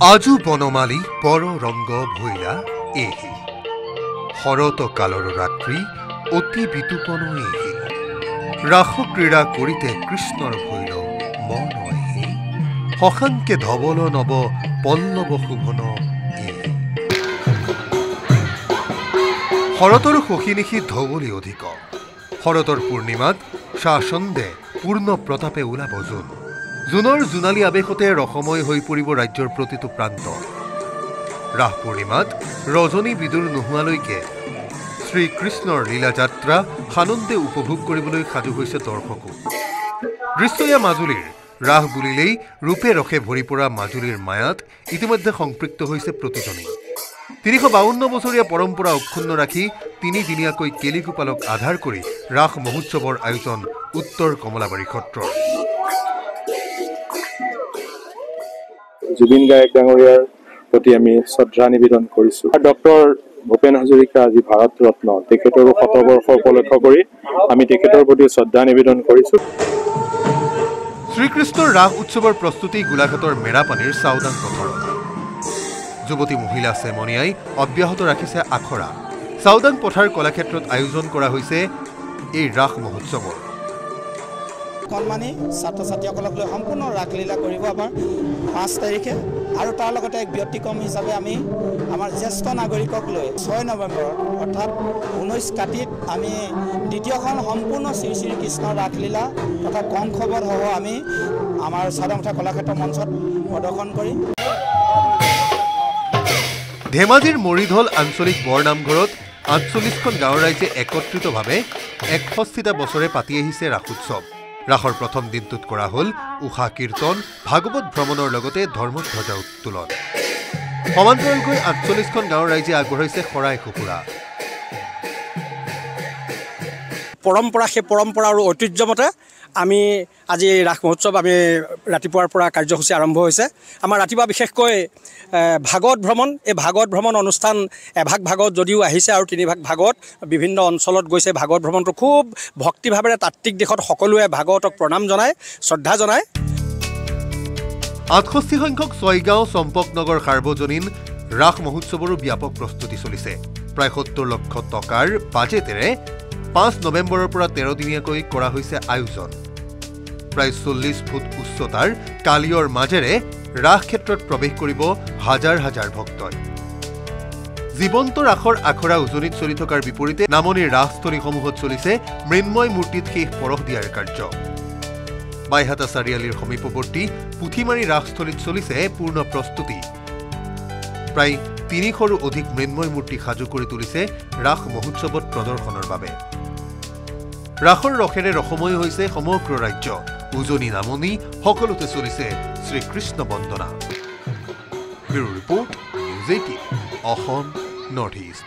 आजु बनमाली पर रंग भैला एही शरत कालर रात्रि अति वितुपन एही रास क्रीड़ा करिते कृष्णर भैल मन एही शशांके धवल नव पल्लव शोभन एही शरतर शशि धवली अधिक शरतर पूर्णिमात शासन्दे पूर्ण प्रतापे ओलाब जून जूनर जूनाली आवेशते रसमय हो परिब राज्यर प्रतिटो प्रांत रास पूर्णिमात रजनी विदुर नहुआলৈকে श्रीकृष्णर लीलायात्रा सानन्दे उपभोग কৰিবলৈ साजु হৈছে दर्शको दृश्य মাজুলীৰ रास बुलिलेই रूपे रखे भरि পৰা মাজুলীৰ मायात इतिमध्ये संपृक्त হৈছে प्रतिजने 352 বছৰীয়া परम्परा अक्षुण्ण राखी 3 दिनियाকৈ केलिगोपालक आधार কৰি रास महोत्सवर आयोजन उत्तर कमलाबाৰী ক্ষেত্ৰৰ जुबिन गायक डांगरियार प्रति आमी श्रद्धा निवेदन करिसु डॉक्टर भूपेन हाजरिका आज भारत रत्न तेखेतर 100 वर्ष उपलक्ष करी आमी तेखेतर प्रति श्रद्धा निवेदन करिसु श्रीकृष्णर रास उत्सवर प्रस्तुति गोलाघाटर मेरापानीर साउदान पथरत युवती महिला सेमनियाई अब्याहत राखिছে आखरा साउदान पथार कलाक्षेत्रत आयोजन करा হৈছে এই रास महोत्सवर कणमानी छात्र छात्रीসকলক লৈ সম্পূৰ্ণ ৰাসলীলা কৰিব আমাৰ 5 তাৰিখে আৰু তাৰ লগতে এক ব্যক্তিক্ৰম হিচাপে আমি আমাৰ জ্যেষ্ঠ নাগৰিকক লৈ 6 নৱেম্বৰ অৰ্থাৎ 19 কাতিত আমি দ্বিতীয়খন সম্পূৰ্ণ শ্ৰী শ্ৰী কৃষ্ণৰ ৰাসলীলা তথা কংসবধ হ'ব আমি আমাৰ সাধাৰণতে কলাক্ষেত্ৰ মঞ্চত প্ৰদৰ্শন কৰিম ধেমাজিৰ মৰিধল আঞ্চলিক বৰনামঘৰত 48খন গাঁৱৰ ৰাইজে একত্ৰিতভাৱে 61টা বছৰে পাতি আহিছে ৰাস উৎসৱ रासर प्रथम दिनटुत करा हल उषा कीर्तन भागवत भ्रमणर लगते धर्मध्वजा उत्तोलन समान्तरालকৈ 48খন गाँवर राइजे आगबঢ়াইছে खराय खुकुरा परम्परा से परम्परा और ऐतिह्यमते आमी आज रास महोत्सव आमी रातिपुৱাৰ পৰা कार्यसूची आरम्भ হৈছে आमार रातिपुৱা विशेषকৈ भागवत भ्रमण এই भागवत भ्रमण অনুষ্ঠান এভাগ ভাগত যদিও আহিছে আৰু তিনি ভাগ ভাগত বিভিন্ন অঞ্চলত গৈছে ভাগवत ভ্ৰমণটো খুব ভক্তিভাৱেৰে তাত্ত্বিক দিশত সকলোৱে ভাগৱতক প্ৰণাম জনায় শ্ৰদ্ধা জনায় 68 সংখ্যক ছয়গাঁও চম্পকনগৰ সাৰ্বজনীন ৰাস মহোৎসৱৰো ব্যাপক প্ৰস্তুতি চলিছে প্ৰায় 70 লক্ষ টকাৰ বাজেটেৰে 5 নৱেম্বৰৰ পৰা 13 দিনীয়াকৈ কৰা হৈছে আয়োজন প্ৰায় 40 ফুট উচ্চতাৰ কালিয়ৰ মাজেৰে रास क्षेत्र प्रवेश करिब हजार हजार भक्तई जीवंत रासर आखरा उजनित चलि थकार विपरीते नामनिर रासस्थलीসমূहत चलिছে मृण्मय मूर्तित शेष परख दियार कार्य बाईहाटा चारिआलिर समीपवर्ती पुथिमारी रासस्थलीत चलिছে पूर्ण प्रस्तुति प्राय 300ৰো अधिक मृण्मय मूर्ति साजु करि तुलिছে रास महोत्सवत प्रदर्शনৰ বাবে रासर रखेरे रसमय হৈছে समग्र राज्य उजनी नामनी सकलोते चलिছে श्रीकृष्ण वंदना bureau report news 18 Assam north east.